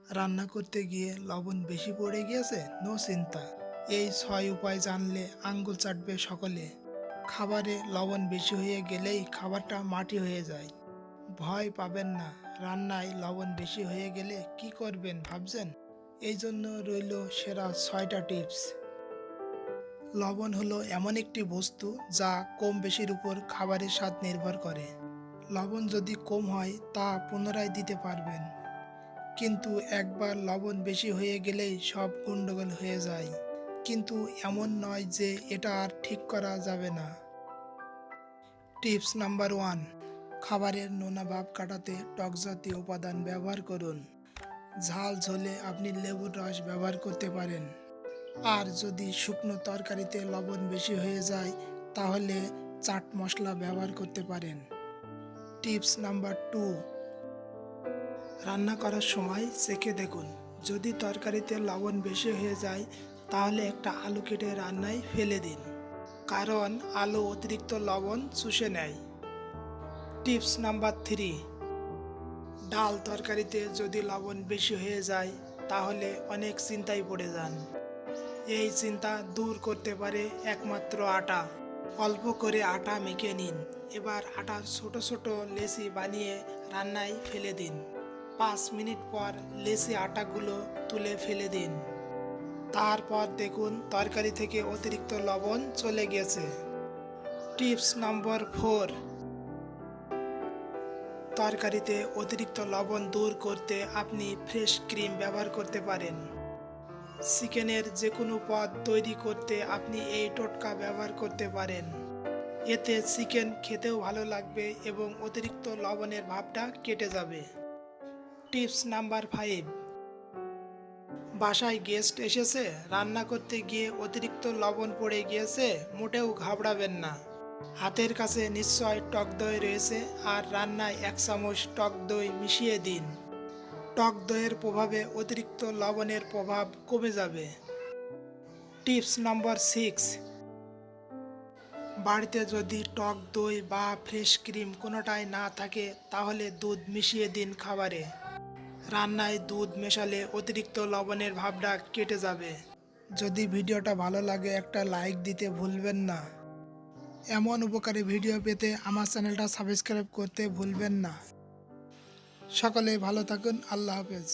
রান্না করতে গিয়ে লবণ বেশি পড়ে গিয়েছে? নো চিন্তা, এই 6 উপায় জানলে আঙ্গুল চাটবে সকলে। খাবারে লবণ বেশি হয়ে গেলেই খাবারটা মাটি হয়ে যায়। ভয় পাবেন না, রান্নায় লবণ বেশি হয়ে গেলে কি করবেন ভাবছেন? এই জন্য রইল সেরা 6টা টিপস। লবণ হলো এমন একটি বস্তু যা কম বেশির উপর খাবারের স্বাদ নির্ভর করে। লবণ যদি কম হয় তা পুনরায় দিতে পারবেন, কিন্তু একবার লবণ বেশি হয়ে গেলেই সব গন্ডগোল হয়ে যায়। কিন্তু এমন নয় যে এটা আর ঠিক করা যাবে না। টিপস নাম্বার 1, খাবারের নোনা ভাব কাটাতে টক জাতীয় উপাদান ব্যবহার করুন। ঝাল ঝোলে আপনি লেবুর রস ব্যবহার করতে পারেন। আর যদি শুকনো তরকারিতে লবণ বেশি হয়ে যায় তাহলে চাট মশলা ব্যবহার করতে পারেন। টিপস নাম্বার 2, রান্না করার সময় চেখে দেখুন। যদি তরকারিতে লবণ বেশি হয়ে যায় তাহলে একটা আলু কেটে রান্নায় ফেলে দিন, কারণ আলু অতিরিক্ত লবণ চুষে নেয়। টিপস নাম্বার 3, ডাল তরকারিতে যদি লবণ বেশি হয়ে যায় তাহলে অনেক চিন্তায় পড়ে যান। এই চিন্তা দূর করতে পারে একমাত্র আটা। অল্প করে আটা মেখে নিন, এবার আটার ছোট ছোট লেচি বানিয়ে রান্নায় ফেলে দিন। 5 মিনিট পর লেচি আটাগুলো তুলে ফেলে দিন। তারপর দেখুন তরকারি থেকে অতিরিক্ত লবণ চলে গেছে। টিপস নম্বর 4, তরকারিতে অতিরিক্ত লবণ দূর করতে আপনি ফ্রেশ ক্রিম ব্যবহার করতে পারেন। চিকেনের যে কোনো পদ তৈরি করতে আপনি এই টোটকা ব্যবহার করতে পারেন। এতে চিকেন খেতেও ভালো লাগবে এবং অতিরিক্ত লবণের ভাবটা কেটে যাবে। টিপস নাম্বার 5, বাসায় গেস্ট এসেছে, রান্না করতে গিয়ে অতিরিক্ত লবণ পড়ে গিয়েছে, মোটেও ঘাবড়াবেন না। হাতের কাছে নিশ্চয় টক দই রয়েছে, আর রান্নায় 1 চামচ টক দই মিশিয়ে দিন। টক দইয়ের প্রভাবে অতিরিক্ত লবণের প্রভাব কমে যাবে। টিপস নম্বর 6, বাড়িতে যদি টক দই বা ফ্রেশ ক্রিম কোনোটাই না থাকে তাহলে দুধ মিশিয়ে দিন খাবারে। রান্নায় দুধ মেশালে অতিরিক্ত লবণের ভাবটা কেটে যাবে। যদি ভিডিওটা ভালো লাগে একটা লাইক দিতে ভুলবেন না। এমন উপকারী ভিডিও পেতে আমার চ্যানেলটা সাবস্ক্রাইব করতে ভুলবেন না। সকলে ভালো থাকুন, আল্লাহ হাফেজ।